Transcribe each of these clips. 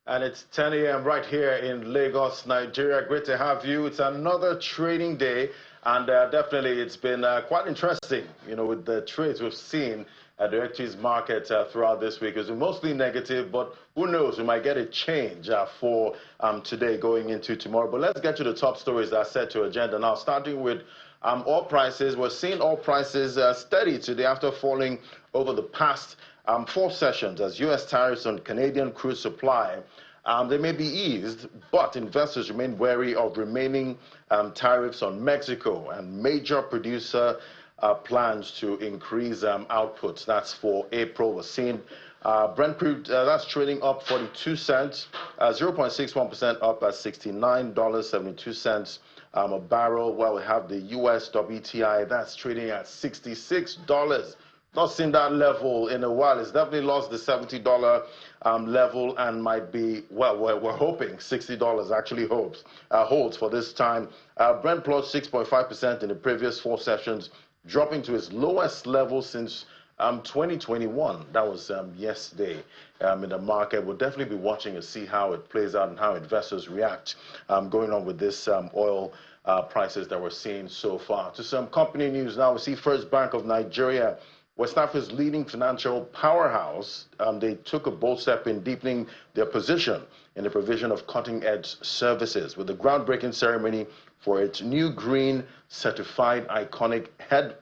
And it's 10 a.m. right here in Lagos, Nigeria. Great to have you. It's another trading day, and definitely it's been quite interesting, with the trades we've seen at the equities market throughout this week. It's mostly negative, but who knows, we might get a change for today going into tomorrow. But let's get to the top stories that are set to agenda now, starting with oil prices. We're seeing oil prices steady today after falling over the past 4 sessions as U.S. tariffs on Canadian crude supply they may be eased, but investors remain wary of remaining tariffs on Mexico and major producer plans to increase outputs. That's for April. We're seeing Brent crude, that's trading up 42 cents, 0.61% up at $69.72 a barrel. While we have the U.S. WTI, that's trading at $66. Not seen that level in a while. It's definitely lost the $70 level and might be, well, we're hoping $60 actually holds for this time. Brent plus 6.5% in the previous 4 sessions, dropping to its lowest level since 2021. That was yesterday in the market. We'll definitely be watching to see how it plays out and how investors react going on with this oil prices that we're seeing so far. To some company news now, we see First Bank of Nigeria, West Africa's leading financial powerhouse. They took a bold step in deepening their position in the provision of cutting-edge services with the groundbreaking ceremony for its new green certified iconic head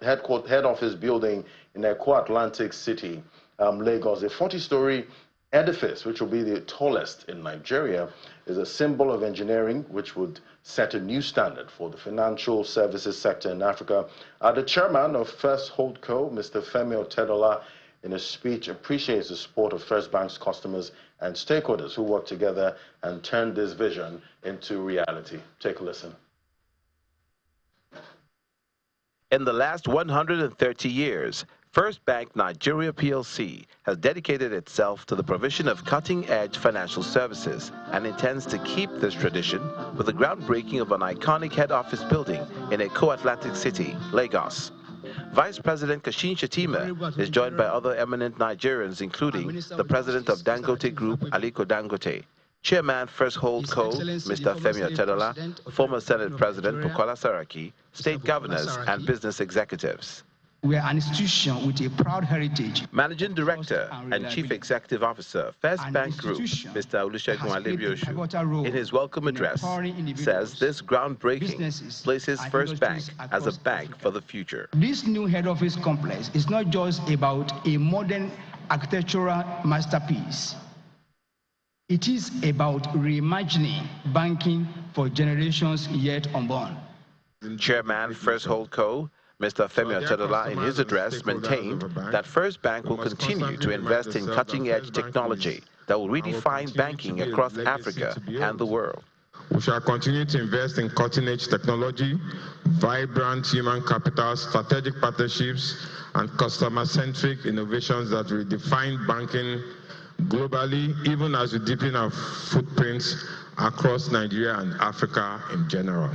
office building in Eko Atlantic City, Lagos. A 40-story edifice, which will be the tallest in Nigeria, is a symbol of engineering which would set a new standard for the financial services sector in Africa. The chairman of First Holdco, Mr. Femi Otedola, in a speech, appreciates the support of First Bank's customers and stakeholders who work together and turn this vision into reality. Take a listen. In the last 130 years, First Bank Nigeria PLC has dedicated itself to the provision of cutting-edge financial services and intends to keep this tradition with the groundbreaking of an iconic head office building in Eko Atlantic City, Lagos. Vice President Kashin Shettima is joined by other eminent Nigerians, including the president of Dangote Group, Aliko Dangote, Chairman First Holdco, Mr. Femi Otedola, former Senate President Bukola Saraki, state governors, and business executives. We are an institution with a proud heritage. Managing Director and Chief Executive Officer, First Bank Group, Mr. Olusegun Alebioshu, in his welcome address, says this groundbreaking places First Bank as a bank for the future. This new head office complex is not just about a modern architectural masterpiece. It is about reimagining banking for generations yet unborn. Chairman First Holdco, Mr. Femi Otedola, in his address, maintained that First Bank will continue to invest in cutting-edge technology that will redefine banking across Africa and the world. We shall continue to invest in cutting-edge technology, vibrant human capital, strategic partnerships, and customer-centric innovations that will redefine banking globally, even as we deepen our footprints across Nigeria and Africa in general.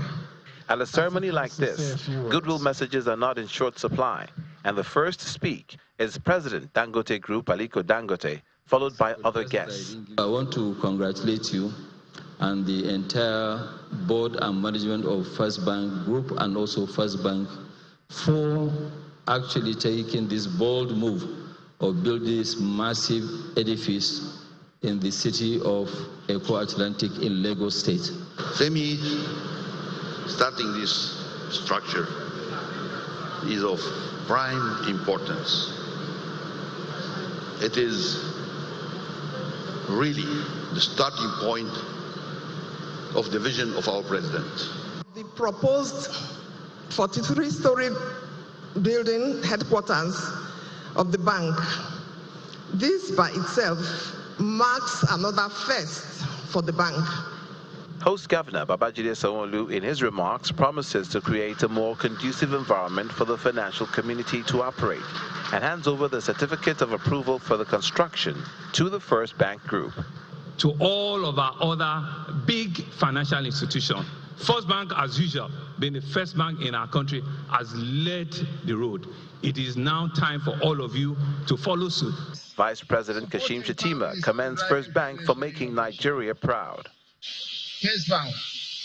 At a ceremony like this, goodwill messages are not in short supply, and the first to speak is President Dangote Group, Aliko Dangote, followed by other guests. I want to congratulate you and the entire board and management of First Bank Group and also First Bank for actually taking this bold move of building this massive edifice in the city of Eko Atlantic in Lagos State. Starting this structure is of prime importance. It is really the starting point of the vision of our president. The proposed 43-story building headquarters of the bank, this by itself marks another first for the bank. Host Governor Babajide Sanwo-Olu, in his remarks, promises to create a more conducive environment for the financial community to operate and hands over the certificate of approval for the construction to the First Bank Group. To all of our other big financial institutions, First Bank, as usual, being the first bank in our country, has led the road. It is now time for all of you to follow suit. Vice President Kashim Shettima commends First Bank for making Nigeria proud. First Bank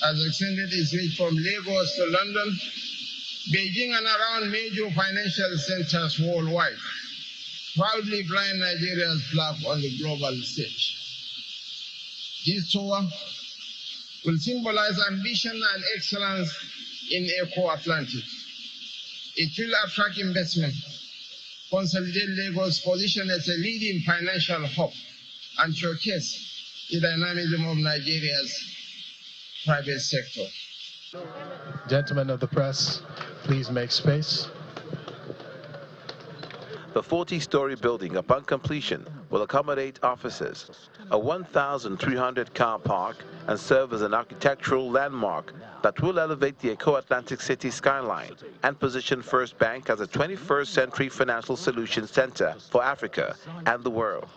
has extended its reach from Lagos to London, Beijing, and around major financial centers worldwide, proudly flying Nigeria's flag on the global stage. This tour will symbolize ambition and excellence in Eco-Atlantic. It will attract investment, consolidate Lagos' position as a leading financial hub, and showcase the dynamism of Nigeria's private sector. Gentlemen of the press, please make space. The 40-story building, upon completion, will accommodate offices, a 1,300 car park, and serve as an architectural landmark that will elevate the Eco-Atlantic city skyline and position First Bank as a 21st century financial solutions center for Africa and the world.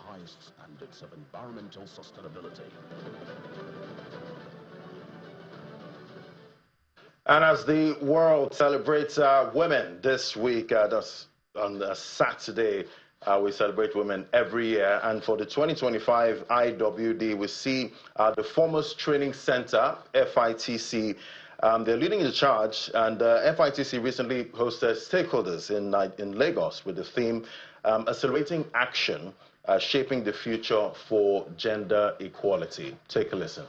And as the world celebrates women this week, that's on Saturday, we celebrate women every year. And for the 2025 IWD, we see the Foremost Training Center, FITC. They're leading the charge, and FITC recently hosted stakeholders in Lagos with the theme Accelerating Action, Shaping the Future for Gender Equality. Take a listen.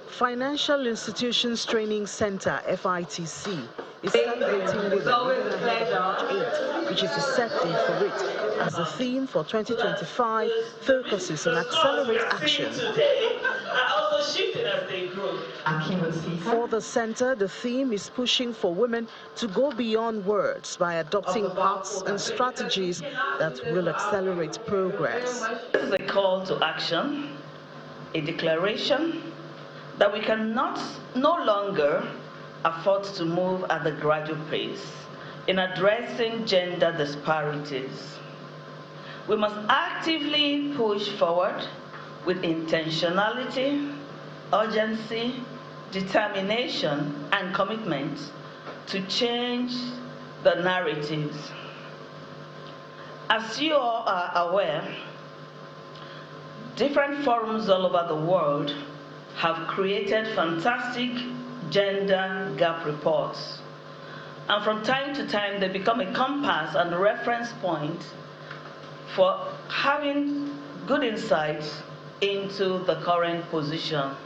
Financial Institutions Training Center, FITC, is celebrating women March 8, which is the set date for it, as the theme for 2025 focuses on accelerate action. For the center, the theme is pushing for women to go beyond words by adopting paths and strategies that will accelerate progress. This is a call to action, a declaration that we cannot no longer afford to move at the gradual pace in addressing gender disparities. We must actively push forward with intentionality, urgency, determination, and commitment to change the narratives. As you all are aware, different forums all over the world have created fantastic gender gap reports. And from time to time, they become a compass and a reference point for having good insights into the current position.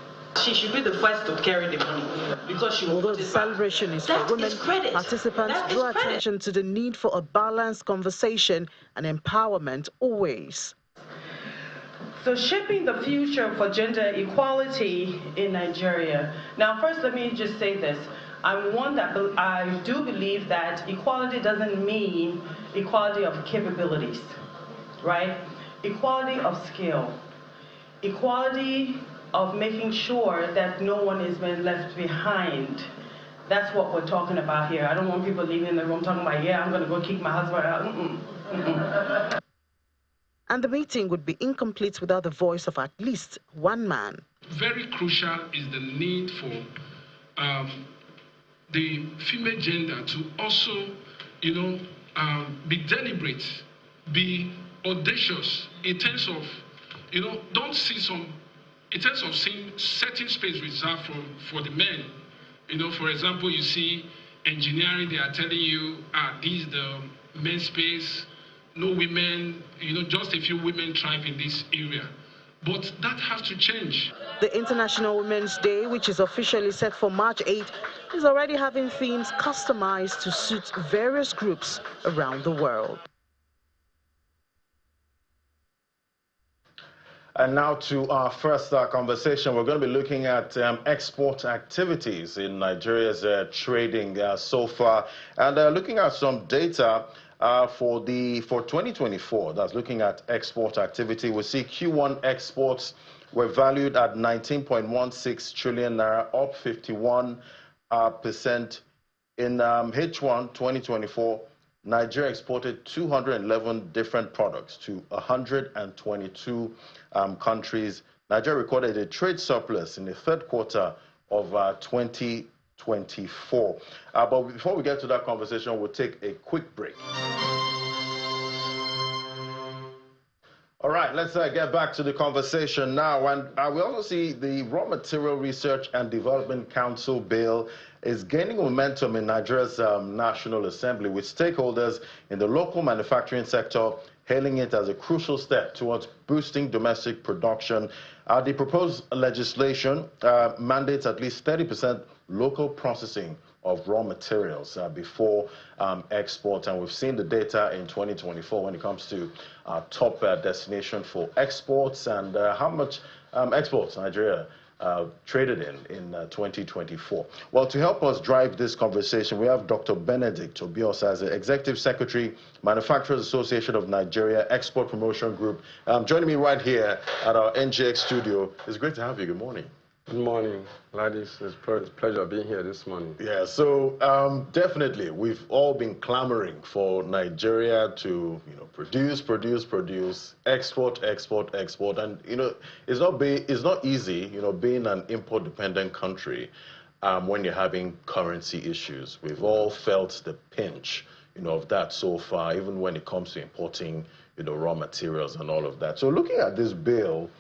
She should be the first to carry the money because she will. Although the celebration is for women, participants draw attention to the need for a balanced conversation and empowerment always. So shaping the future for gender equality in Nigeria. Now, first, let me just say this. I'm one that I do believe that equality doesn't mean equality of capabilities, right? Equality of skill. Equality of making sure that no one is being left behind. That's what we're talking about here. I don't want people leaving the room talking about, yeah, I'm going to go kick my husband out. And the meeting would be incomplete without the voice of at least one man. Very crucial is the need for the female gender to also, be deliberate, be audacious in terms of, don't see in terms of seeing certain space reserved for the men. For example, you see engineering, they are telling you, this is the men's space. No women, just a few women thrive in this area. But that has to change. The International Women's Day, which is officially set for March 8, is already having themes customized to suit various groups around the world. And now to our first conversation. We're going to be looking at export activities in Nigeria's trading so far, and looking at some data for 2024. That's looking at export activity. We see Q1 exports were valued at 19.16 trillion naira, up 51%. In H1 2024, Nigeria exported 211 different products to 122 countries. Nigeria recorded a trade surplus in the third quarter of 2024. But before we get to that conversation, we'll take a quick break. All right, let's get back to the conversation now. And we also see the Raw Material Research and Development Council bill is gaining momentum in Nigeria's National Assembly, with stakeholders in the local manufacturing sector hailing it as a crucial step towards boosting domestic production. The proposed legislation mandates at least 30% local processing of raw materials before export, and we've seen the data in 2024 when it comes to top destination for exports and how much exports Nigeria traded in 2024. Well, to help us drive this conversation, we have Dr. Benedict Obiosa as the Executive Secretary, Manufacturers Association of Nigeria Export Promotion Group. Joining me right here at our NGX studio. It's great to have you. Good morning. Good morning, ladies. It's a pleasure being here this morning. Yeah, so definitely we've all been clamoring for Nigeria to, produce, export, and it's not easy, being an import-dependent country when you're having currency issues. We've all felt the pinch, of that so far, even when it comes to importing, raw materials and all of that. So looking at this bill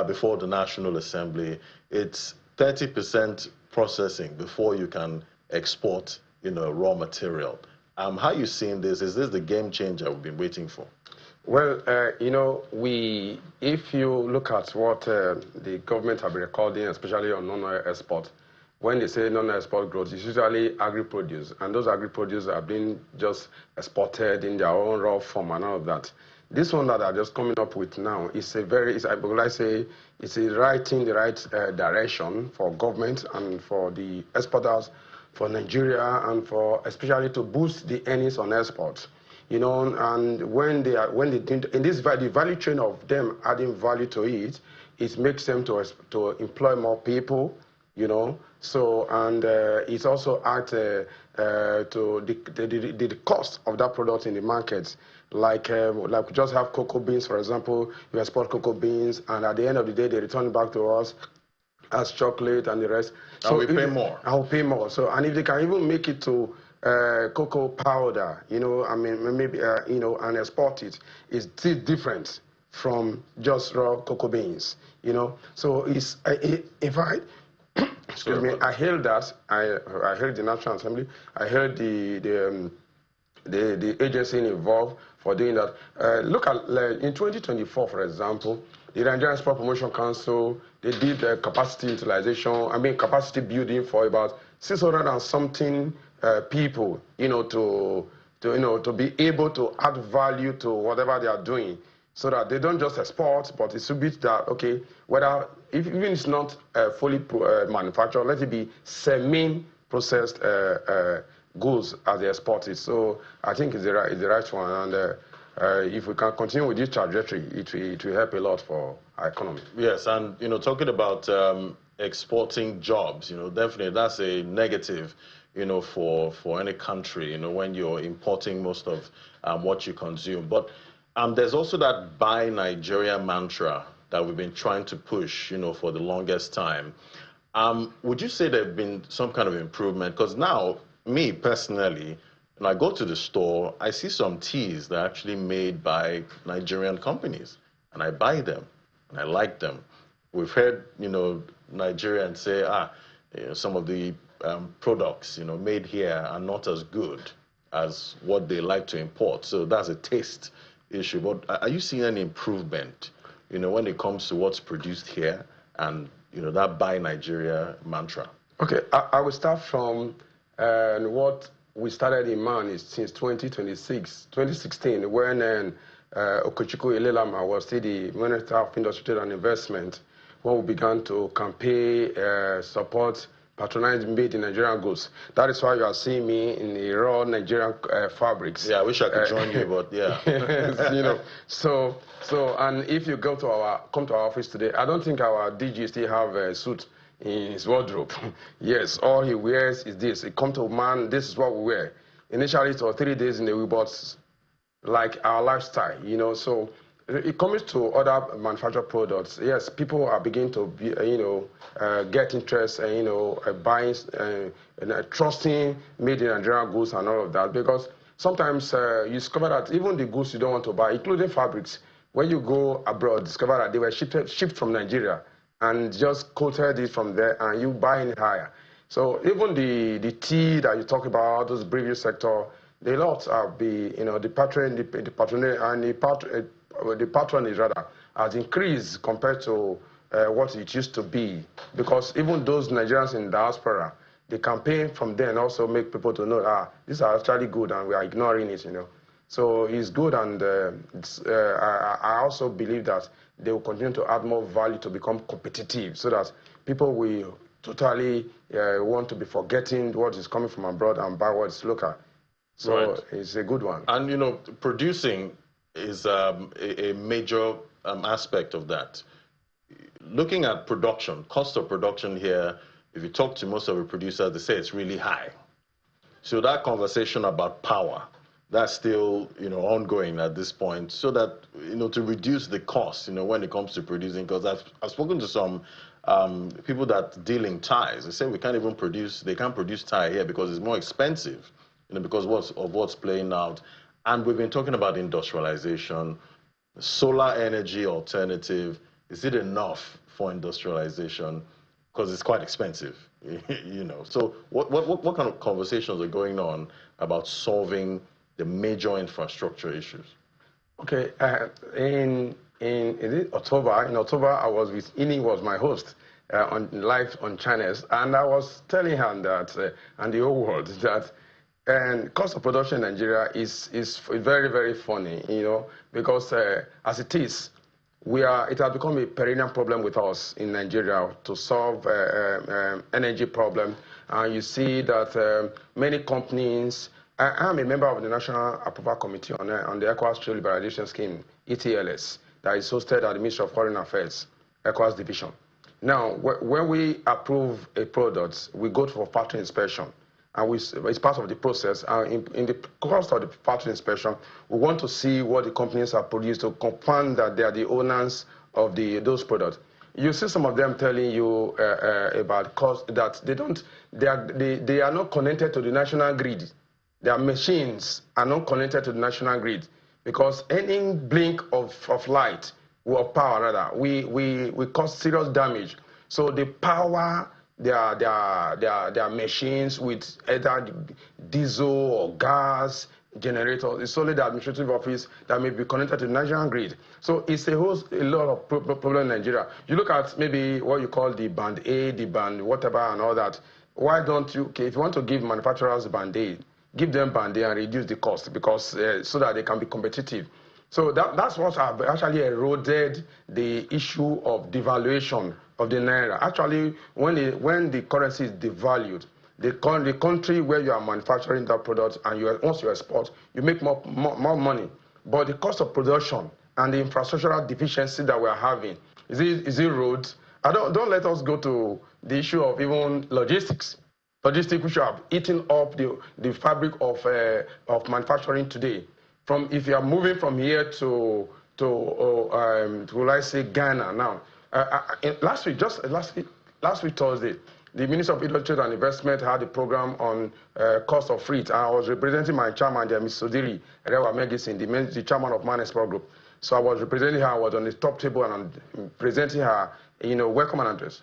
before the National Assembly, it's 30% processing before you can export, raw material. How are you seeing this? Is this the game changer we've been waiting for? Well, if you look at what the government have been recording, especially on non-oil export, when they say non-oil export growth, it's usually agri-produce, and those agri-produce are being just exported in their own raw form and all of that. This one that I'm just coming up with now is it's right in the right direction for government and for the exporters, for Nigeria, and for especially to boost the earnings on exports. And when they in this the value chain of them adding value to it, it makes them to employ more people. So and it's also add to the cost of that product in the markets. Like we just have cocoa beans, for example. You export cocoa beans, and at the end of the day, they return it back to us as chocolate and the rest. So we pay more. I'll pay more. So, and if they can even make it to cocoa powder, and export it, it's still different from just raw cocoa beans. So it's if I excuse me, I hailed that. I hailed the National Assembly. I hailed the agency involved for doing that. Look at in 2024, for example, the Nigerian Export Promotion Council, they did capacity utilization, capacity building for about 600 and something people, to be able to add value to whatever they are doing, so that they don't just export, but it's a bit that, okay, whether, even if it's not fully manufactured, let it be semi-processed goods as they export it. So I think it's the right one, and if we can continue with this trajectory, it will help a lot for our economy. Yes, and talking about exporting jobs, definitely that's a negative, for any country, when you're importing most of what you consume. But there's also that Buy Nigeria mantra that we've been trying to push, for the longest time. Would you say there's been some kind of improvement? Because now, me personally, when I go to the store, I see some teas that are actually made by Nigerian companies, and I buy them, and I like them. We've heard, Nigerians say, some of the products, made here are not as good as what they like to import. So that's a taste issue. But are you seeing any improvement, when it comes to what's produced here and, that Buy Nigeria mantra? Okay, I will start from what we started in Man since 2016, when Okechukwu Elelama was still the Minister of Industry, Trade and Investment, when we began to campaign, support, patronize made in Nigerian goods. That is why you are seeing me in the raw Nigerian fabrics. Yeah, I wish I could join you, but yeah. So, and if you come to our office today, I don't think our DG still have a suit in his wardrobe. Yes, all he wears is this. He come to Man, this is what we wear. Initially, it was 3 days in the week, but like our lifestyle, So it comes to other manufactured products. Yes, people are beginning to be, get interest and buying and trusting made in Nigerian goods and all of that, because sometimes you discover that even the goods you don't want to buy, including fabrics, when you go abroad, discover that they were shipped from Nigeria and just coated it from there, and you buy it higher. So even the tea that you talk about, those previous sector, the lot of the patronage rather has increased compared to what it used to be, because even those Nigerians in diaspora, the campaign from then also make people to know, these are actually good and we are ignoring it, So it's good, and I also believe that they will continue to add more value to become competitive, so that people will totally want to be forgetting what is coming from abroad and buy what is local. So it's a good one. And producing is a major aspect of that. Looking at production, cost of production here, if you talk to most of the producers, they say it's really high. So that conversation about power, that's still ongoing at this point, so that to reduce the cost when it comes to producing. Because I've spoken to some people that deal in ties. They say they can't produce tie here because it's more expensive, because of what's playing out. And we've been talking about industrialization, solar energy alternative. Is it enough for industrialization? Because it's quite expensive, So what kind of conversations are going on about solving the major infrastructure issues? Okay, in October, I was with Ini, was my host live on channels, and I was telling her that, and the whole world, that cost of production in Nigeria is very, very funny, because as it is, it has become a perennial problem with us in Nigeria to solve energy problem. And you see that many companies. I'm a member of the National Approval Committee on the ECOWAS Trade Liberalization Scheme, ETLS, that is hosted at the Ministry of Foreign Affairs, ECOWAS Division. Now, when we approve a product, we go for factory inspection, and it's part of the process. In the course of the factory inspection, we want to see what the companies have produced to confirm that they are the owners of those products. You see some of them telling you about cost, that they are not connected to the national grid. Their machines are not connected to the national grid, because any blink of light or power rather, we cause serious damage. So they power their machines with either diesel or gas generators. It's only the administrative office that may be connected to the national grid. So it's a lot of problem in Nigeria. You look at maybe what you call the band A, the band whatever and all that. Why don't you, if you want to give manufacturers band A, give them band A and reduce the cost, because so that they can be competitive. So that's what have actually eroded the issue of devaluation of the Naira. Actually, when the currency is devalued, the country where you are manufacturing that product and once you export, you make more money. But the cost of production and the infrastructural deficiency that we are having, is it roads? Don't let us go to the issue of even logistics. Logistics which have eaten up the fabric of manufacturing today. If you are moving from here to let's say Ghana now. Last week Thursday, the Minister of Industry and Investment had a program on cost of freight. I was representing my chairman there, Ms. Sodiri Erewa Megisin, the chairman of Man Export Group. So I was representing her. I was on the top table and I'm presenting her, welcome address.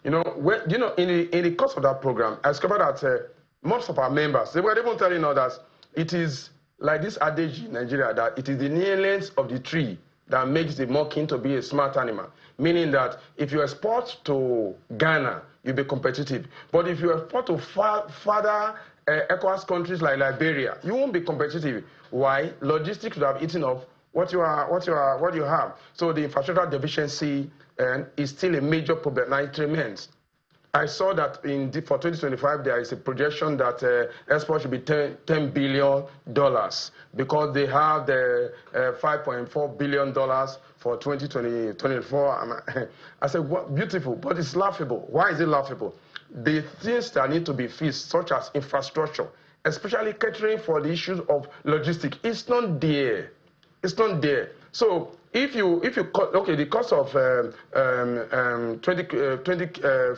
In the course of that program, I discovered that most of our members, they were even telling us that it is like this adage in Nigeria, that it is the near length of the tree that makes the monkey to be a smart animal. Meaning that if you export to Ghana, you'll be competitive. But if you export to further ECOWAS countries like Liberia, you won't be competitive. Why? Logistics would have eaten up what you have. So the infrastructure deficiency is still a major problem. Now it remains. I saw that for 2025 there is a projection that export should be $10 billion because they have the $5.4 billion for 2024. I said, what beautiful, but it's laughable. Why is it laughable? The things that need to be fixed, such as infrastructure, especially catering for the issues of logistics, it's not there. It's not there. So if you cut, okay, the cost of 20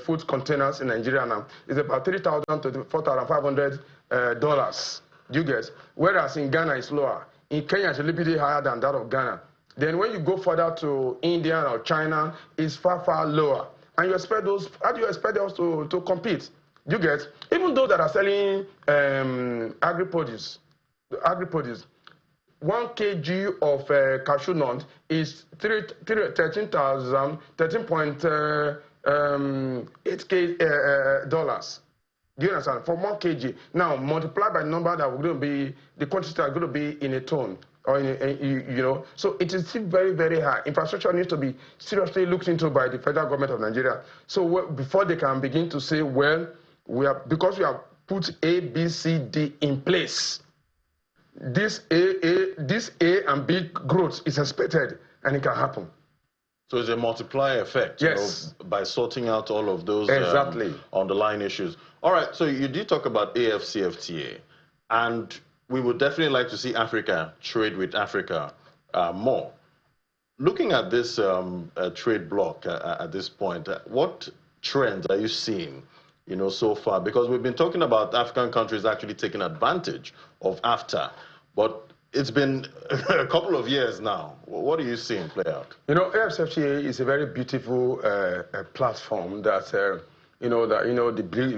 food containers in Nigeria now is about $3,000 to $4,500. You get? Whereas in Ghana it's lower. In Kenya it's a little bit higher than that of Ghana. Then when you go further to India or China, it's far, far lower. And you expect those, how do you expect those to compete? You get, even those that are selling agri-produce, 1 kg of cashew nut is $13.8 dollars. Do you understand? For 1 kg. Now, multiply by the number that we're going to be, the quantity are going to be in a ton. Or you know, so it is still very, very high. Infrastructure needs to be seriously looked into by the federal government of Nigeria. So before they can begin to say, well, because we have put A, B, C, D in place, this A and B growth is expected, and it can happen. So it's a multiplier effect, yes, you know, by sorting out all of those exactly underlying issues. All right, so you did talk about AFCFTA, and we would definitely like to see Africa trade with Africa more. Looking at this trade bloc at this point, what trends are you seeing, you know, so far? Because we've been talking about African countries actually taking advantage of AFTA, but it's been a couple of years now. What are you seeing play out? You know, AFCFTA is a very beautiful platform that, the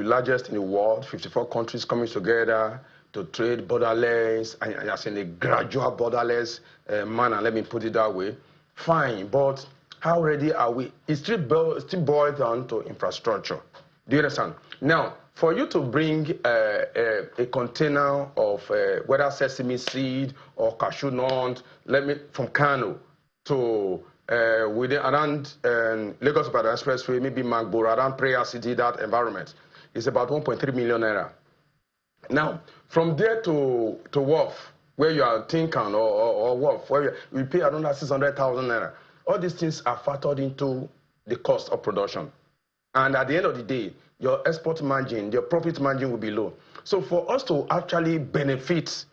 largest in the world, 54 countries coming together to trade borderless, and as in a gradual borderless manner, let me put it that way. Fine, but how ready are we? It's still boiled down to infrastructure. Do you understand? Now, for you to bring a container of whether sesame seed or cashew nut, from Kano to around Lagos Ibadan Expressway, maybe Magboro, around Prayer City, that environment, is about 1.3 million naira. Now, from there to Wharf, where you are Tinkan or Wharf, where we pay around 600,000 naira. All these things are factored into the cost of production. And at the end of the day, your export margin, your profit margin will be low. So for us to actually benefit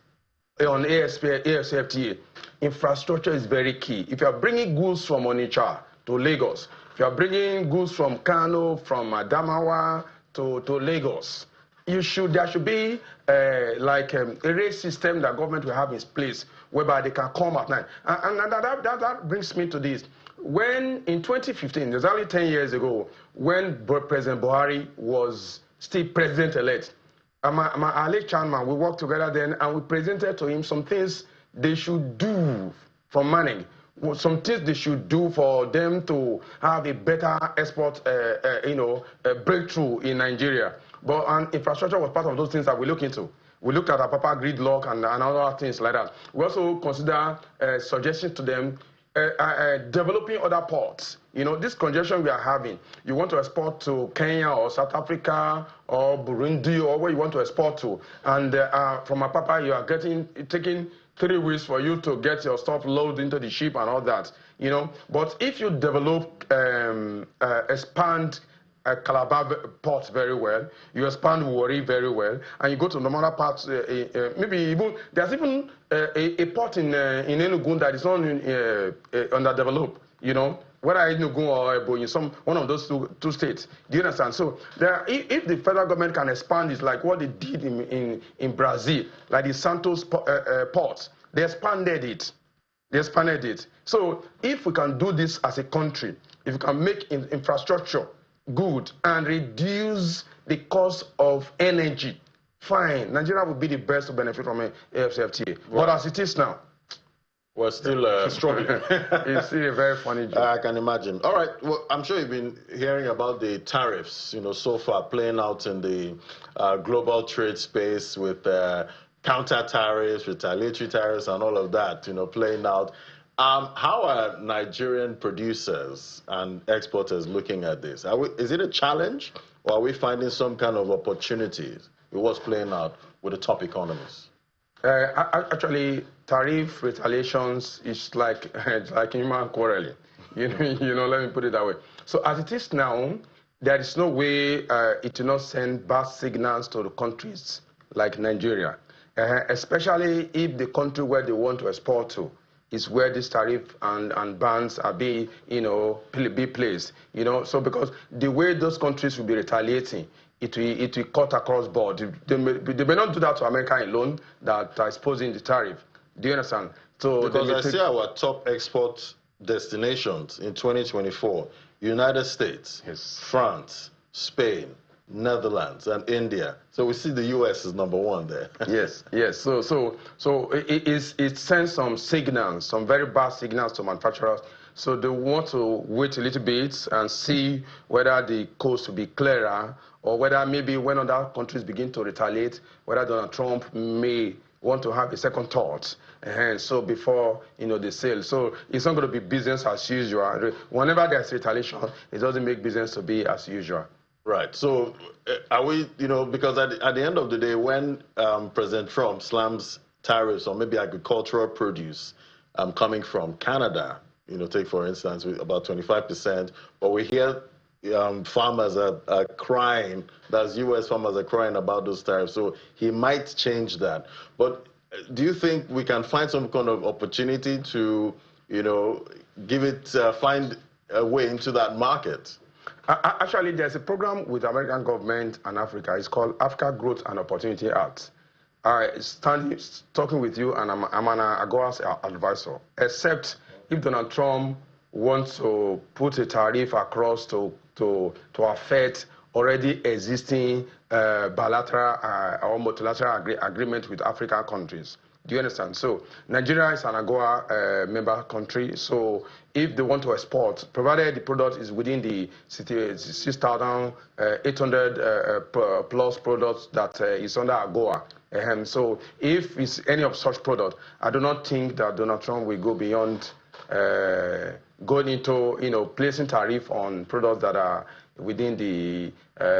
on AFCFTA, infrastructure is very key. If you are bringing goods from Onitsha to Lagos, if you are bringing goods from Kano, from Adamawa to Lagos, there should be a rail system that government will have in place whereby they can come at night. And that brings me to this. When in 2015, exactly 10 years ago, when President Buhari was still president-elect, my late chairman, we worked together then, and we presented to him some things they should do from Manning, some things they should do for them to have a better export, breakthrough in Nigeria. But infrastructure was part of those things that we look into. We looked at our Papa gridlock and other things like that. We also consider suggestions to them developing other ports. You know, this congestion we are having, you want to export to Kenya or South Africa or Burundi or where you want to export to. And from a Papa, you are taking 3 weeks for you to get your stuff loaded into the ship and all that. You know, but if you develop, expand Calabar port very well, you expand Warri very well, and you go to normal parts, maybe even, there's even a port in Enugu that is not underdeveloped, you know, whether Enugu or Ebonyi, one of those two states. Do you understand? So if the federal government can expand it like what they did in Brazil, like the Santos port, they expanded it. So if we can do this as a country, if we can make infrastructure good and reduce the cost of energy, fine, Nigeria would be the best to benefit from AFCFTA. Right. But as it is now, we're still struggling. It's still a very funny job. I can imagine. All right, well, I'm sure you've been hearing about the tariffs, you know, so far playing out in the global trade space with counter tariffs, retaliatory tariffs, and all of that, you know, playing out. How are Nigerian producers and exporters looking at this? Is it a challenge, or are we finding some kind of opportunities with what's playing out with the top economies? Actually, tariff retaliations is like human quarreling. You know, let me put it that way. So as it is now, there is no way it will not send bad signals to the countries like Nigeria, especially if the country where they want to export to is where this tariff and bans are be placed. You know, so because the way those countries will be retaliating, it will cut across board. They may not do that to America alone that are exposing the tariff. Do you understand? So because I see our top export destinations in 2024: United States, France, Spain, Netherlands, and India. So we see the U.S. is #1 there. Yes. So it sends some signals, some very bad signals to manufacturers. So they want to wait a little bit and see whether the coast will be clearer, or whether maybe when other countries begin to retaliate, whether Donald Trump may want to have a second thought. And so before, the sale. So it's not going to be business as usual. Whenever there's retaliation, it doesn't make business to be as usual. Right. So are we, because at the end of the day, when President Trump slams tariffs on maybe agricultural produce coming from Canada, take for instance, with about 25%, but we hear farmers are crying, that's U.S. farmers are crying about those tariffs. So he might change that. But do you think we can find some kind of opportunity to, find a way into that market? Actually, there's a program with the American government and Africa. It's called Africa Growth and Opportunity Act. Talking with you, and I'm an AGOA's advisor, except if Donald Trump wants to put a tariff across to affect already existing bilateral or multilateral agreement with African countries. Do you understand? So Nigeria is an AGOA member country. So if they want to export, provided the product is within the 6,800 plus products that is under AGOA. So if it's any of such product, I do not think that Donald Trump will go beyond going into placing tariff on products that are within the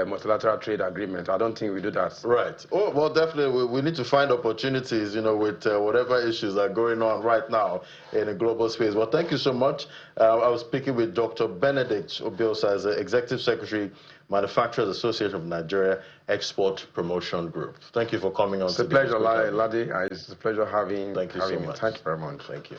multilateral trade agreement. I don't think we do that. Right. Oh, well, definitely we need to find opportunities, with whatever issues are going on right now in a global space. Well, thank you so much. I was speaking with Dr. Benedict Obiosa, as the Executive Secretary, Manufacturers Association of Nigeria Export Promotion Group. Thank you for coming on. It's a pleasure, Ladi. It's a pleasure having Thank you so much. Thank you very much. Thank you.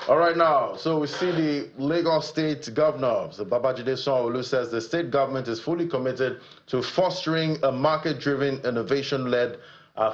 All right, now, so we see the Lagos State Governor, Babajide Sanwo-Olu, says the state government is fully committed to fostering a market-driven, innovation-led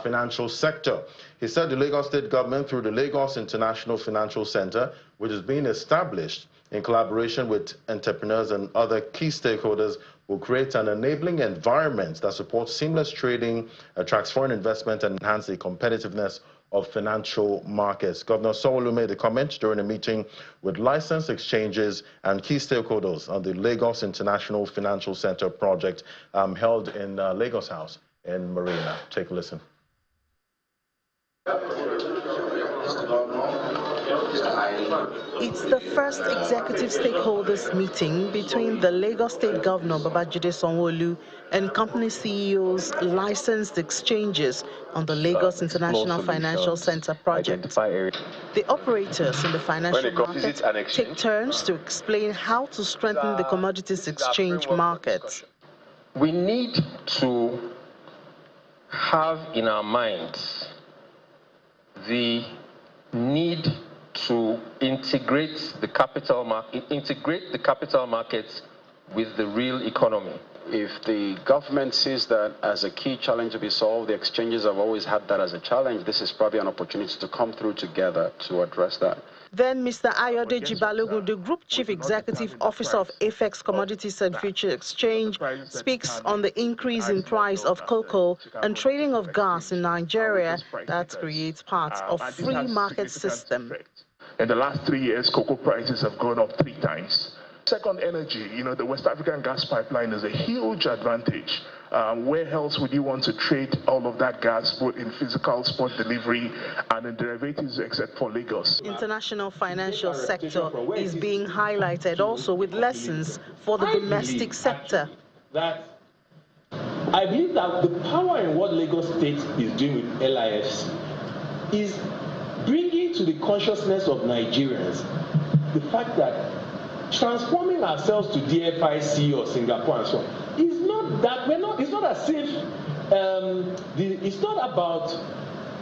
financial sector. He said the Lagos State government, through the Lagos International Financial Center, which is being established in collaboration with entrepreneurs and other key stakeholders, will create an enabling environment that supports seamless trading, attracts foreign investment, and enhances the competitiveness of financial markets. Governor Sanwo-Olu made the comment during a meeting with licensed exchanges and key stakeholders on the Lagos International Financial Center project held in Lagos House in Marina. Take a listen. It's the first executive stakeholders meeting between the Lagos State Governor Babajide Sanwo-Olu and company CEOs, licensed exchanges on the Lagos International Financial Center project. The operators in the financial market take turns to explain how to strengthen the commodities exchange market. We need to have in our minds the need to integrate the capital markets with the real economy. If the government sees that as a key challenge to be solved, the exchanges have always had that as a challenge, this is probably an opportunity to come through together to address that. Then Mr. Ayodeji Balogun, the Group Chief Executive Officer of Apex Commodities and Futures Exchange, speaks on the increase in price of cocoa and trading of gas in Nigeria that creates part of free market system. In the last 3 years, cocoa prices have gone up 3 times. Second, energy. The West African gas pipeline is a huge advantage. Where else would you want to trade all of that gas, both in physical spot delivery and in derivatives, except for Lagos? International financial sector is being highlighted also with lessons for the domestic sector. I believe that the power in what Lagos State is doing with LIFs is bringing to the consciousness of Nigerians the fact that transforming ourselves to DFIC or Singapore and so on is not that it's not as if it's not about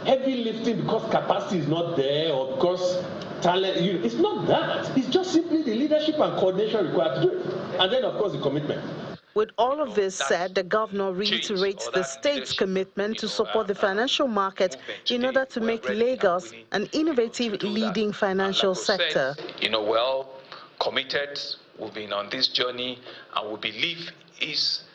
heavy lifting because capacity is not there or because talent. It's not that. It's just simply the leadership and coordination required to do it, and then of course the commitment. With all of this said, the governor reiterates the state's commitment to support the financial market in order to make Lagos an innovative leading financial sector. Well committed, we've been on this journey, and we believe is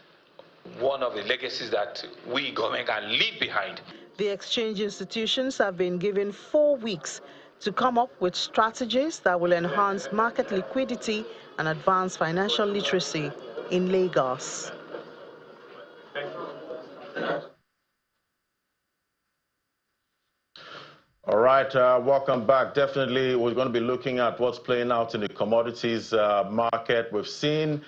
one of the legacies that we government can leave behind. The exchange institutions have been given 4 weeks to come up with strategies that will enhance market liquidity and advance financial literacy in Lagos. All right, welcome back. Definitely, we're going to be looking at what's playing out in the commodities market. We've seen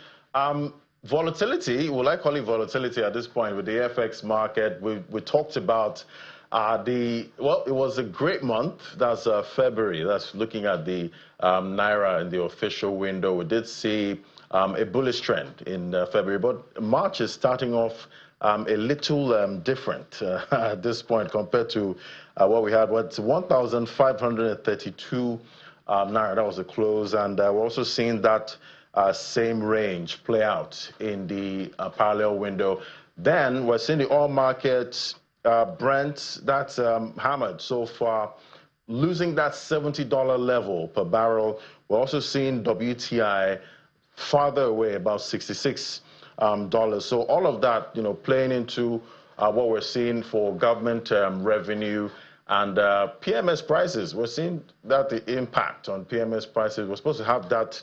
volatility, well, I call it volatility at this point with the FX market. We talked about it was a great month. That's February. That's looking at the Naira in the official window. We did see a bullish trend in February, but March is starting off a little different at this point compared to what we had. What's 1,532 Naira, that was the close, and we're also seeing that same range play out in the parallel window. Then we're seeing the oil market, Brent, that's hammered so far, losing that $70 level per barrel. We're also seeing WTI farther away, about $66. So all of that, playing into what we're seeing for government revenue and PMS prices. We're seeing that the impact on PMS prices, we're supposed to have that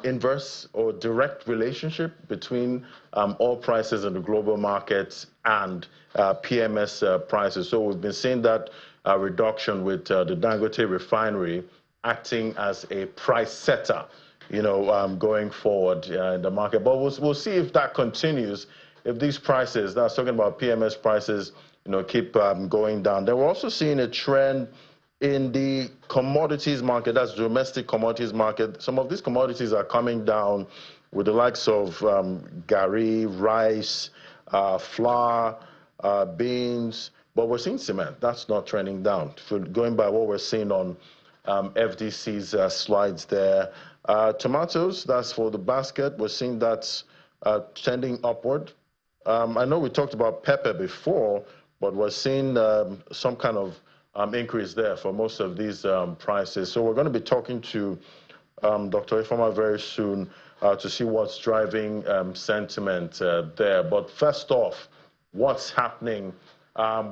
inverse or direct relationship between oil prices in the global markets and PMS prices. So we've been seeing that reduction with the Dangote refinery acting as a price setter, going forward in the market. But we'll see if that continues, if these prices, that's talking about PMS prices, keep going down. Then we're also seeing a trend in the commodities market, that's domestic commodities market. Some of these commodities are coming down with the likes of gari, rice, flour, beans, but we're seeing cement. That's not trending down. Going by what we're seeing on FDC's slides there. Tomatoes, that's for the basket. We're seeing that's trending upward. I know we talked about pepper before, but we're seeing some kind of increase there for most of these prices. So we're going to be talking to Dr. Ifeoma very soon to see what's driving sentiment there. But first off, what's happening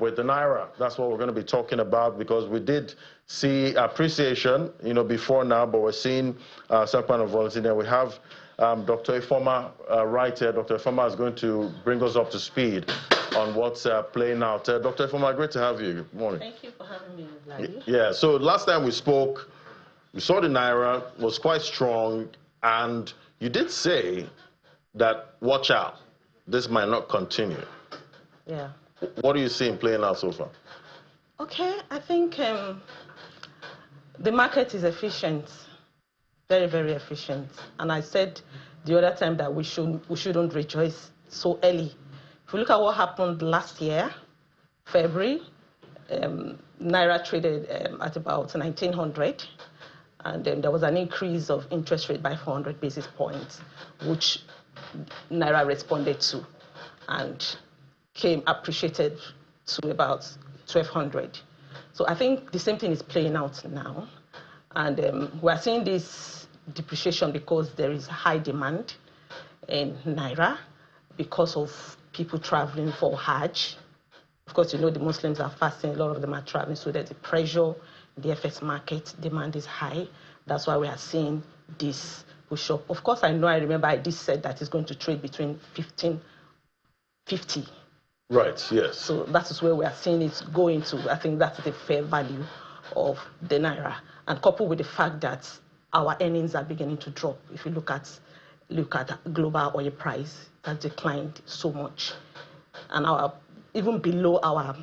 with the Naira? That's what we're going to be talking about, because we did see appreciation, before now, but we're seeing some kind of volatility. We have Dr. Ifeoma right here. Dr. Ifeoma is going to bring us up to speed on what's playing out. Dr. Ifeoma, great to have you. Good morning. Thank you for having me, Vladi. Yeah, so last time we spoke, we saw the Naira was quite strong, and you did say that, watch out, this might not continue. Yeah. What are you seeing playing out so far? Okay, I think the market is efficient, very, very efficient. And I said the other time that we shouldn't rejoice so early. If we look at what happened last year, February, Naira traded at about 1,900, and there was an increase of interest rate by 400 basis points, which Naira responded to and came appreciated to about 1,200. So I think the same thing is playing out now, and we're seeing this depreciation because there is high demand in Naira because of people traveling for Hajj. Of course, the Muslims are fasting, a lot of them are traveling, so there's a pressure in the FX market, demand is high. That's why we are seeing this push up. Of course, I remember I did said that it's going to trade between 1550. Right, yes. So that is where we are seeing it going to. I think that's the fair value of the Naira. And coupled with the fact that our earnings are beginning to drop. If you look at global oil price, that declined so much. And even below our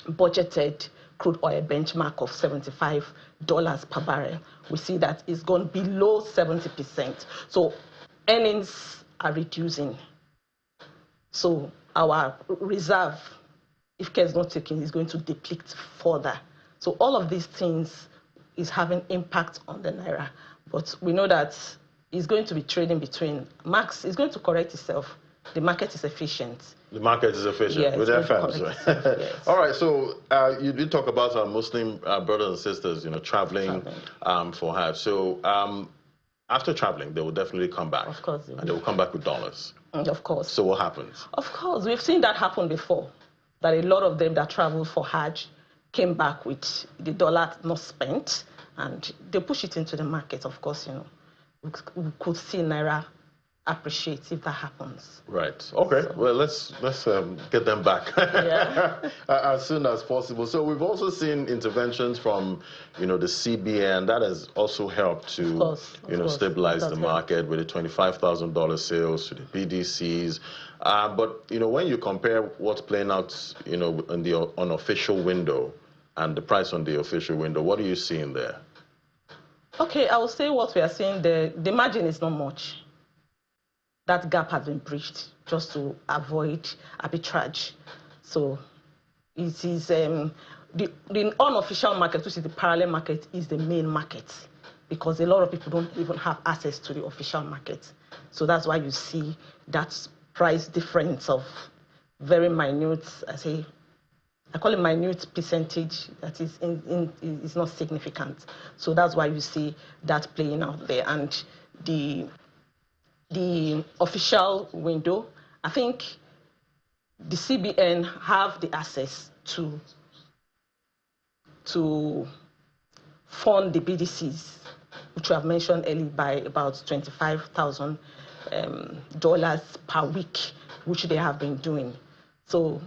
budgeted crude oil benchmark of $75 per barrel, we see that it's gone below 70%. So earnings are reducing. So our reserve, if care is not taken, is going to deplete further. So all of these things is having impact on the Naira. But we know that is going to be trading between. Max is going to correct itself. The market is efficient. The market is efficient, yes, with FMs. Yes. All right, so you did talk about our Muslim brothers and sisters, traveling. For Hajj. So after traveling, they will definitely come back. Of course. And they will come back with dollars. Of course. So what happens? Of course. We've seen that happen before, that a lot of them that traveled for Hajj came back with the dollar not spent, and they push it into the market. Of course, we could see Naira appreciate if that happens. Right. Okay. So, well, let's get them back as soon as possible. So we've also seen interventions from the CBN that has also helped to stabilize the market with the $25,000 sales to the BDCs. But when you compare what's playing out in the unofficial window and the price on the official window, what are you seeing there? Okay, I will say what we are seeing there. The margin is not much. That gap has been breached just to avoid arbitrage. So it is the unofficial market, which is the parallel market, is the main market because a lot of people don't even have access to the official market. So that's why you see that price difference of very minute, I call it minute percentage, that is not significant. So that's why you see that playing out there. And the official window, I think the CBN have the access to fund the BDCs, which we have mentioned earlier, by about $25,000 per week, which they have been doing. So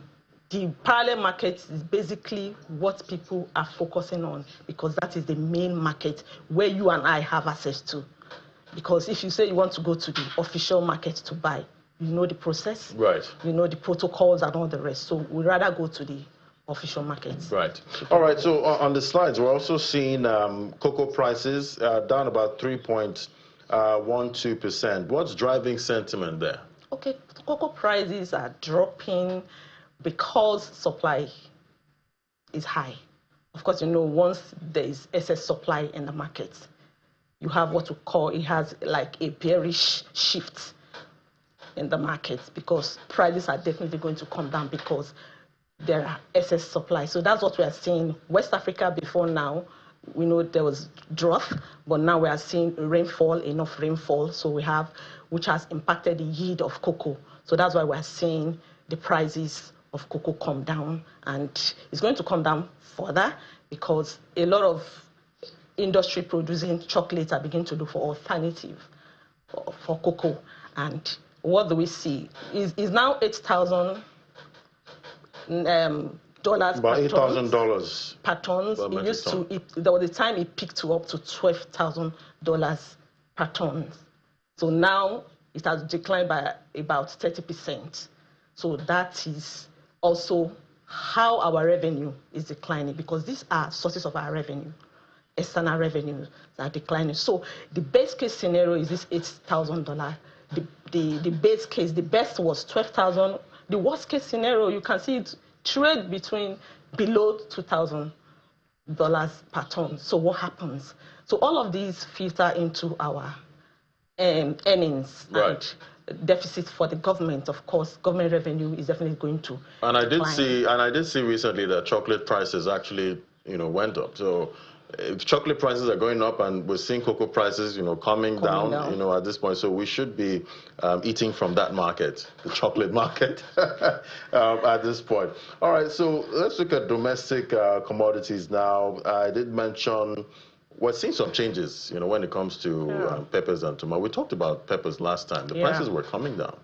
the parallel market is basically what people are focusing on because that is the main market where you and I have access to. Because if you say you want to go to the official market to buy, you know the process, right? You know the protocols and all the rest. So we'd rather go to the official market. Right. All right. So on the slides, we're also seeing cocoa prices down about 3.12%. What's driving sentiment there? Okay, cocoa prices are dropping because supply is high. Of course, once there is excess supply in the market, you have what we call, it has like a bearish shift in the market because prices are definitely going to come down because there are excess supply. So that's what we are seeing. West Africa before now, we know there was drought, but now we are seeing rainfall, enough rainfall. So we have, which has impacted the yield of cocoa. So that's why we are seeing the prices of cocoa come down, and it's going to come down further because a lot of industry producing chocolates are beginning to look for alternative for cocoa. And what do we see is now $8,000 about $8,000 per ton. It used to, there was a time it peaked to up to $12,000 per ton. So now it has declined by about 30%. So that is also how our revenue is declining because these are sources of our revenue. External revenues are declining. So the best case scenario is this $8,000. The base case, the best was $12,000. The worst case scenario, you can see it trade between below $2,000 per ton. So what happens? So all of these filter into our earnings, right? And deficit for the government. Of course, government revenue is definitely going to decline. I did see recently that chocolate prices actually went up. So if chocolate prices are going up and we're seeing cocoa prices, coming down, at this point, so we should be eating from that market, the chocolate market, at this point. All right, so let's look at domestic commodities now. I did mention we're seeing some changes, when it comes to peppers and tomato. We talked about peppers last time. The prices were coming down.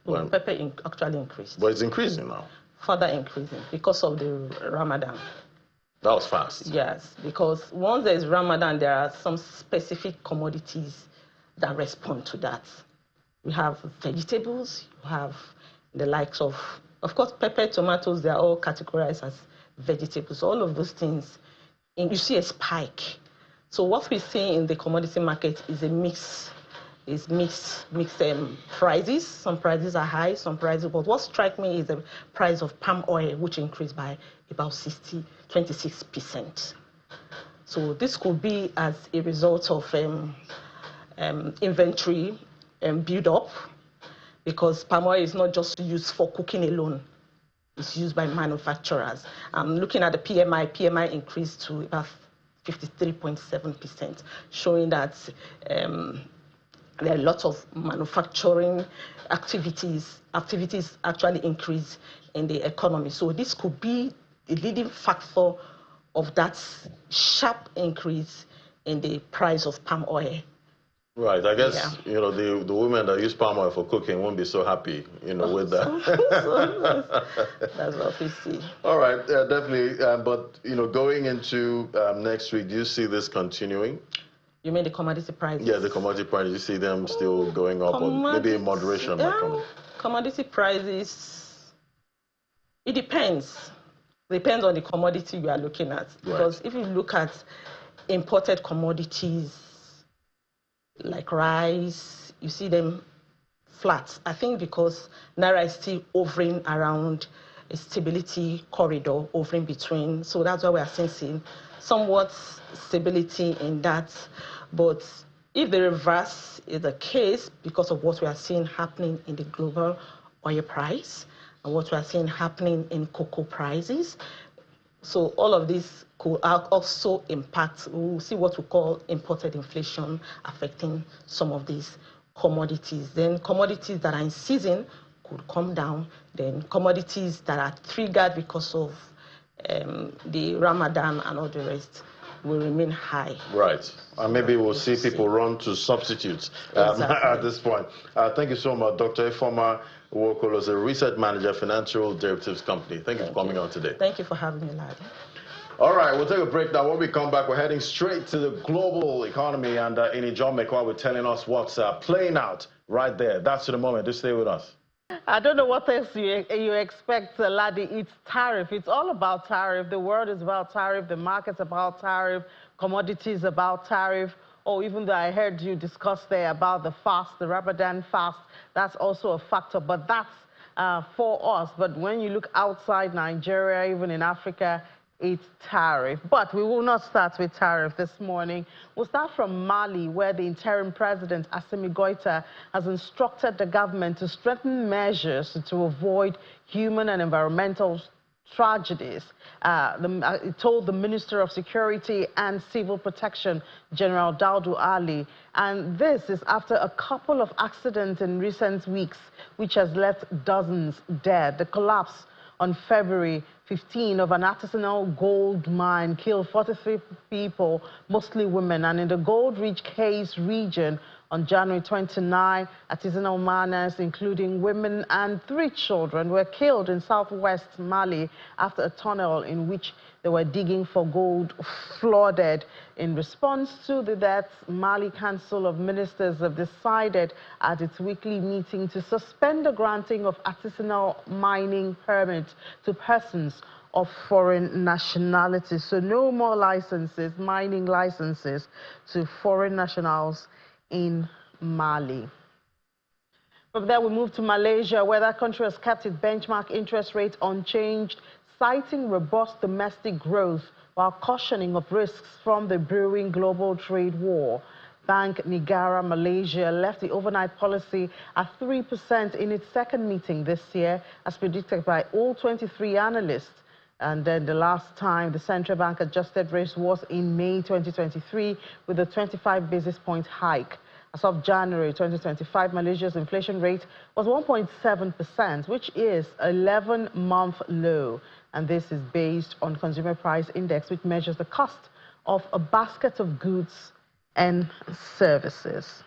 Well, pepper actually increased. But it's increasing now. Further increasing because of the Ramadan. That was fast. Yes, because once there is Ramadan, there are some specific commodities that respond to that. We have vegetables, you have the likes of course, pepper, tomatoes, they are all categorized as vegetables. All of those things, and you see a spike. So what we see in the commodity market is a mixed prices. Some prices are high, some prices, but what strikes me is the price of palm oil, which increased by about 26%. So this could be as a result of inventory build up, because palm oil is not just used for cooking alone. It's used by manufacturers. Looking at the PMI increased to about 53.7%, showing that there are a lot of manufacturing activities actually increase in the economy. So this could be the leading factor of that sharp increase in the price of palm oil. Right, I guess, you know, the women that use palm oil for cooking won't be so happy, you know, with that. That's what we see. All right, definitely. But, you know, going into next week, do you see this continuing? You mean the commodity prices? Yeah, the commodity prices. You see them still going up, or maybe in moderation? Commodity prices, it depends. Depends on the commodity you are looking at. Because if you look at imported commodities, like rice, you see them flat. I think because Naira is still hovering around a stability corridor, hovering between. So that's why we are seeing somewhat stability in that. But if the reverse is the case, because of what we are seeing happening in the global oil price and what we are seeing happening in cocoa prices, so all of this could also impact, we'll see what we call imported inflation affecting some of these commodities. Then commodities that are in season could come down. Then commodities that are triggered because of the Ramadan and all the rest will remain high. Right. And maybe we'll see people run to substitutes at this point. Thank you so much, Dr. Ifeoma Nwokolo, is a research manager, financial derivatives company. Thank you for coming on today. Thank you for having me, Ladi. All right, we'll take a break now. When we come back, we're heading straight to the global economy, and John McCoy will telling us what's playing out right there. That's to the moment. Just stay with us. I don't know what else you expect, Ladi. It's tariff. It's all about tariff. The world is about tariff. The market's about tariff. Commodities about tariff. Oh, even though I heard you discuss there about the fast, the Ramadan fast, that's also a factor. But that's for us. But when you look outside Nigeria, even in Africa, it's tariff. But we will not start with tariff this morning. We'll start from Mali, where the interim president, Assimi Goïta, has instructed the government to strengthen measures to avoid human and environmental tragedies. It told the Minister of Security and Civil Protection, General Daudu Ali. And this is after a couple of accidents in recent weeks, which has left dozens dead. The collapse on February 15 of an artisanal gold mine killed 43 people, mostly women. And in the gold-rich Case region on January 29, artisanal miners, including women and 3 children, were killed in southwest Mali after a tunnel in which they were digging for gold flooded. In response to the deaths, Mali Council of Ministers have decided at its weekly meeting to suspend the granting of artisanal mining permits to persons of foreign nationality. So no more licenses, mining licenses, to foreign nationals in Mali. From there, we move to Malaysia, where that country has kept its benchmark interest rate unchanged, citing robust domestic growth while cautioning of risks from the brewing global trade war. Bank Negara Malaysia left the overnight policy at 3% in its second meeting this year, as predicted by all 23 analysts. And then the last time the central bank adjusted rates was in May 2023 with a 25 basis point hike. As of January 2025, Malaysia's inflation rate was 1.7%, which is an 11-month low. And this is based on Consumer Price Index, which measures the cost of a basket of goods and services.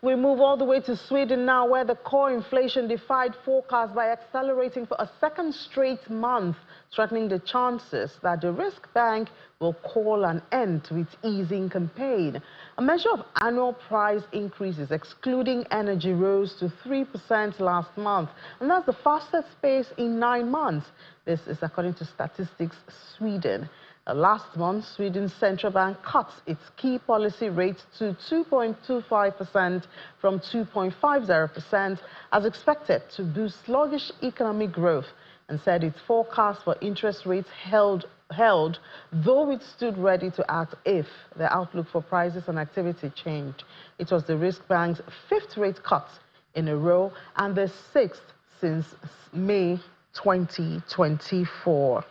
We move all the way to Sweden now, where the core inflation defied forecast by accelerating for a second straight month, threatening the chances that the Riksbank will call an end to its easing campaign. A measure of annual price increases, excluding energy, rose to 3% last month, and that's the fastest pace in 9 months. This is according to Statistics Sweden. Last month, Sweden's central bank cut its key policy rate to 2.25% from 2.50%, as expected to boost sluggish economic growth, and said its forecast for interest rates held held, though it stood ready to act if the outlook for prices and activity changed. It was the Risk Bank's 5th rate cut in a row and the 6th since May 2024.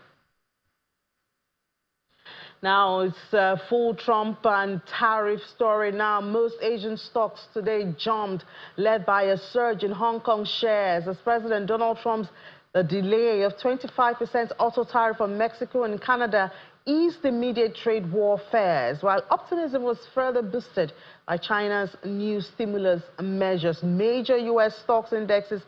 Now, it's a full Trump and tariff story now. Most Asian stocks today jumped, led by a surge in Hong Kong shares as President Donald Trump's delay of 25% auto tariff on Mexico and Canada eased immediate trade war fears, while optimism was further boosted by China's new stimulus measures. Major U.S. stocks indexes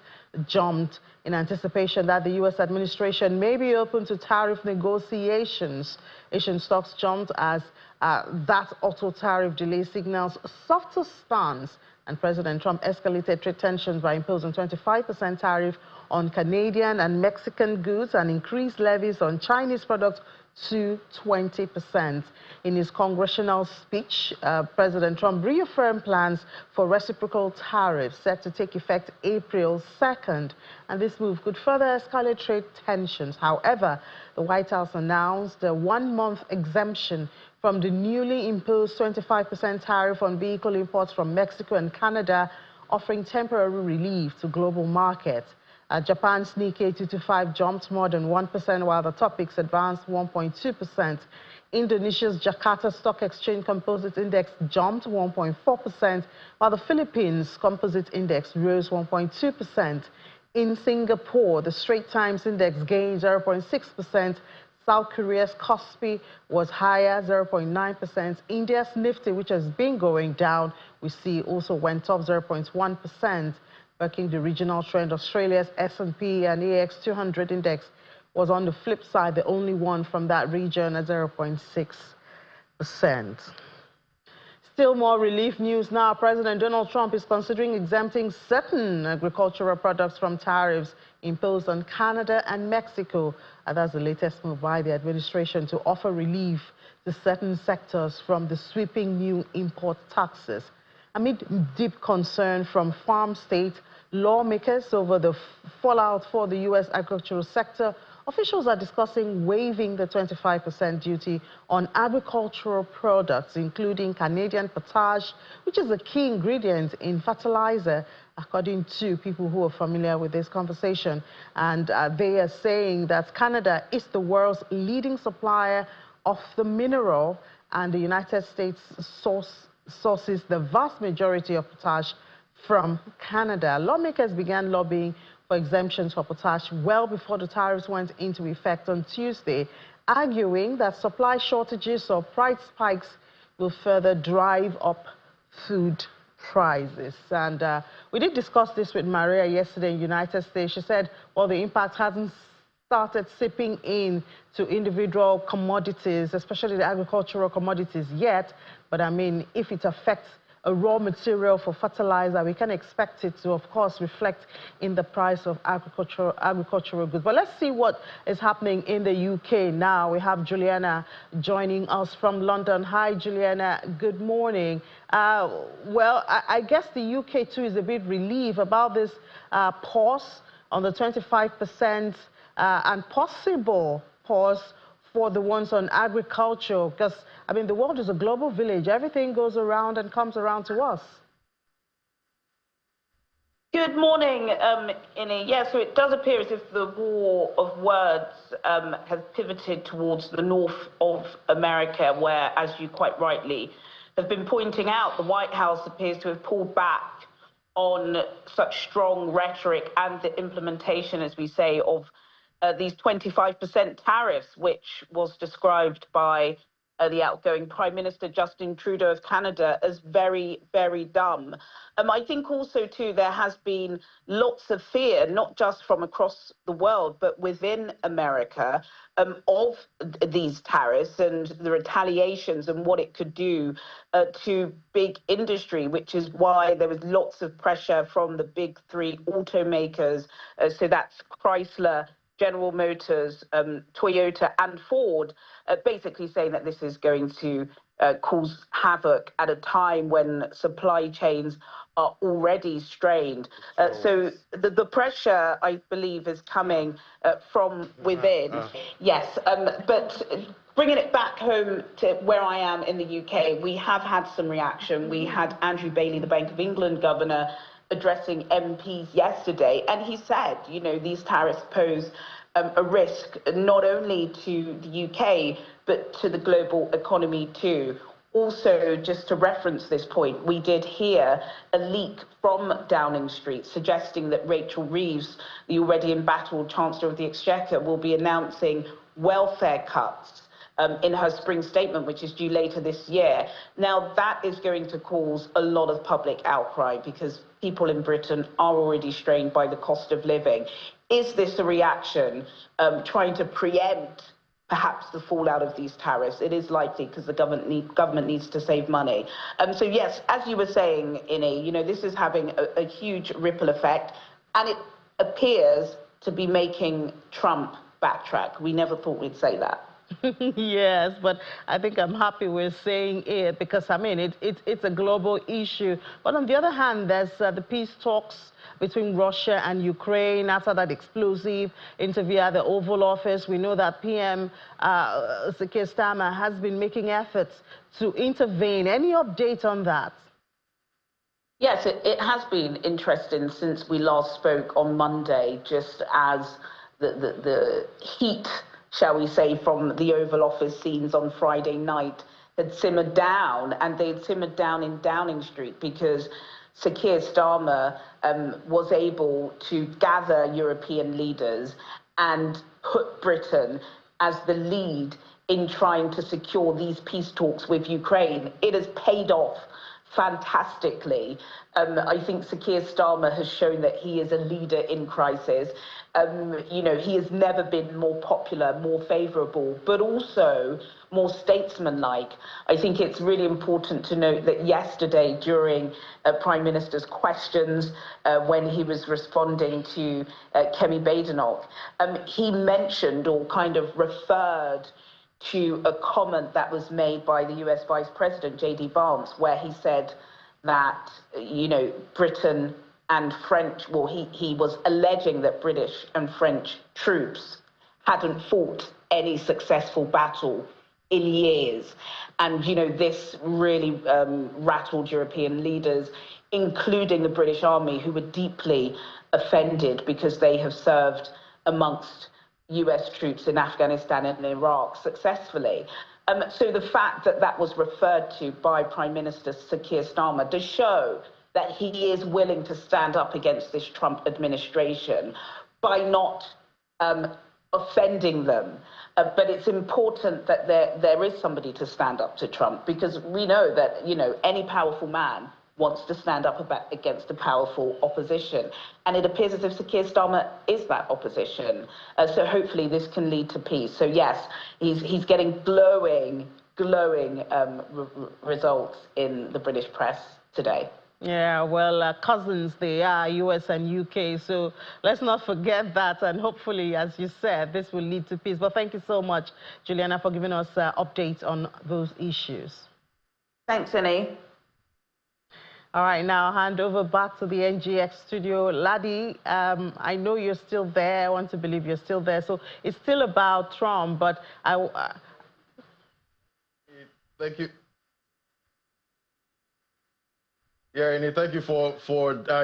jumped in anticipation that the U.S. administration may be open to tariff negotiations. Asian stocks jumped as that auto tariff delay signals softer stance, and President Trump escalated trade tensions by imposing 25% tariff on Canadian and Mexican goods and increased levies on Chinese products to 20%. In his congressional speech, President Trump reaffirmed plans for reciprocal tariffs set to take effect April 2nd, and this move could further escalate trade tensions. However, the White House announced a one-month exemption from the newly imposed 25% tariff on vehicle imports from Mexico and Canada, offering temporary relief to global markets. Japan's Nikkei 225 jumped more than 1%, while the Topix advanced 1.2%. Indonesia's Jakarta Stock Exchange Composite Index jumped 1.4%, while the Philippines Composite Index rose 1.2%. In Singapore, the Straits Times Index gained 0.6%. South Korea's Kospi was higher, 0.9%. India's Nifty, which has been going down, we see also went up 0.1%. Bucking the regional trend, Australia's S&P and AX 200 index was on the flip side, the only one from that region at 0.6%. Still more relief news now. President Donald Trump is considering exempting certain agricultural products from tariffs imposed on Canada and Mexico. That's the latest move by the administration to offer relief to certain sectors from the sweeping new import taxes. Amid deep concern from farm state lawmakers over the fallout for the U.S. agricultural sector, officials are discussing waiving the 25% duty on agricultural products, including Canadian potash, which is a key ingredient in fertilizer, according to people who are familiar with this conversation. And they are saying that Canada is the world's leading supplier of the mineral, and the United States sources the vast majority of potash from Canada. Lawmakers began lobbying for exemptions for potash well before the tariffs went into effect on Tuesday, arguing that supply shortages or price spikes will further drive up food prices. And we did discuss this with Maria yesterday in the United States. She said, well, the impact hasn't started sipping in to individual commodities, especially the agricultural commodities yet. But I mean, if it affects a raw material for fertilizer, we can expect it to, of course, reflect in the price of agricultural goods. But let's see what is happening in the UK now. We have Juliana joining us from London. Hi, Juliana. Good morning. Well, I guess the UK, too, is a bit relieved about this pause on the 25% and possible pause for the ones on agriculture, because, I mean, the world is a global village. Everything goes around and comes around to us. Good morning, Innie. Yeah, so it does appear as if the war of words has pivoted towards the north of America, where, as you quite rightly have been pointing out, the White House appears to have pulled back on such strong rhetoric and the implementation, as we say, of these 25% tariffs, which was described by the outgoing Prime Minister Justin Trudeau of Canada as very, very dumb. I think also, too, there has been lots of fear, not just from across the world, but within America, of these tariffs and the retaliations and what it could do to big industry, which is why there was lots of pressure from the big three automakers. So that's Chrysler, General Motors, Toyota and Ford, basically saying that this is going to cause havoc at a time when supply chains are already strained. So the pressure, I believe, is coming from within. Yes, but bringing it back home to where I am in the UK, we have had some reaction. We had Andrew Bailey, the Bank of England governor, addressing MPs yesterday, and he said, you know, these tariffs pose a risk not only to the UK, but to the global economy too. Also, just to reference this point, we did hear a leak from Downing Street suggesting that Rachel Reeves, the already embattled Chancellor of the Exchequer, will be announcing welfare cuts in her spring statement, which is due later this year. Now, that is going to cause a lot of public outcry because people in Britain are already strained by the cost of living. Is this a reaction trying to preempt perhaps the fallout of these tariffs? It is likely because the government needs to save money. So yes, as you were saying, Innie, you know, this is having a huge ripple effect, and it appears to be making Trump backtrack. We never thought we'd say that. Yes, but I think I'm happy we're saying it because, I mean, it's a global issue. But on the other hand, there's the peace talks between Russia and Ukraine after that explosive interview at the Oval Office. We know that PM Keir Starmer has been making efforts to intervene. Any update on that? Yes, it has been interesting since we last spoke on Monday, just as the heat, shall we say, from the Oval Office scenes on Friday night had simmered down, and they'd simmered down in Downing Street because Sir Keir Starmer was able to gather European leaders and put Britain as the lead in trying to secure these peace talks with Ukraine. It has paid off fantastically. I think Sir Keir Starmer has shown that he is a leader in crisis. You know, he has never been more popular, more favourable, but also more statesmanlike. I think it's really important to note that yesterday, during Prime Minister's questions, when he was responding to Kemi Badenoch, he mentioned or kind of referred to a comment that was made by the US Vice President, J.D. Vance, where he said that, you know, Britain and French, well, he was alleging that British and French troops hadn't fought any successful battle in years. And, you know, this really rattled European leaders, including the British Army, who were deeply offended because they have served amongst US troops in Afghanistan and Iraq successfully. So the fact that that was referred to by Prime Minister Sir Keir Starmer does show that he is willing to stand up against this Trump administration by not offending them. But it's important that there is somebody to stand up to Trump, because we know that, you know, any powerful man wants to stand up against a powerful opposition. And it appears as if Sir Keir Starmer is that opposition. So hopefully this can lead to peace. So yes, he's getting glowing results in the British press today. Yeah, well, cousins, they are, US and UK, so let's not forget that, and hopefully, as you said, this will lead to peace. But thank you so much, Juliana, for giving us updates on those issues. Thanks, Annie. All right, now hand over back to the NGX studio. Ladi, I know you're still there. I want to believe you're still there. So it's still about Trump, but Thank you. Yeah, Innie, thank you for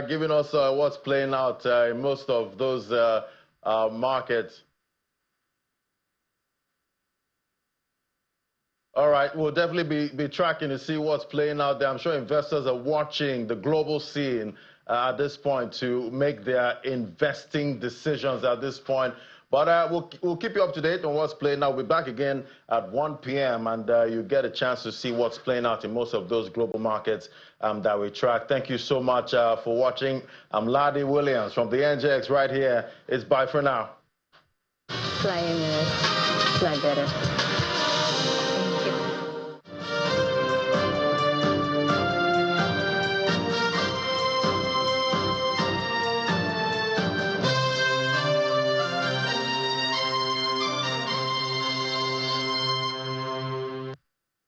giving us what's playing out in most of those markets. All right, we'll definitely be tracking to see what's playing out there. I'm sure investors are watching the global scene at this point to make their investing decisions at this point. But we'll keep you up to date on what's playing out. We'll be back again at 1 p.m. and you get a chance to see what's playing out in most of those global markets that we track. Thank you so much for watching. I'm Ladi Williams from the NGX right here. It's bye for now. Fly better.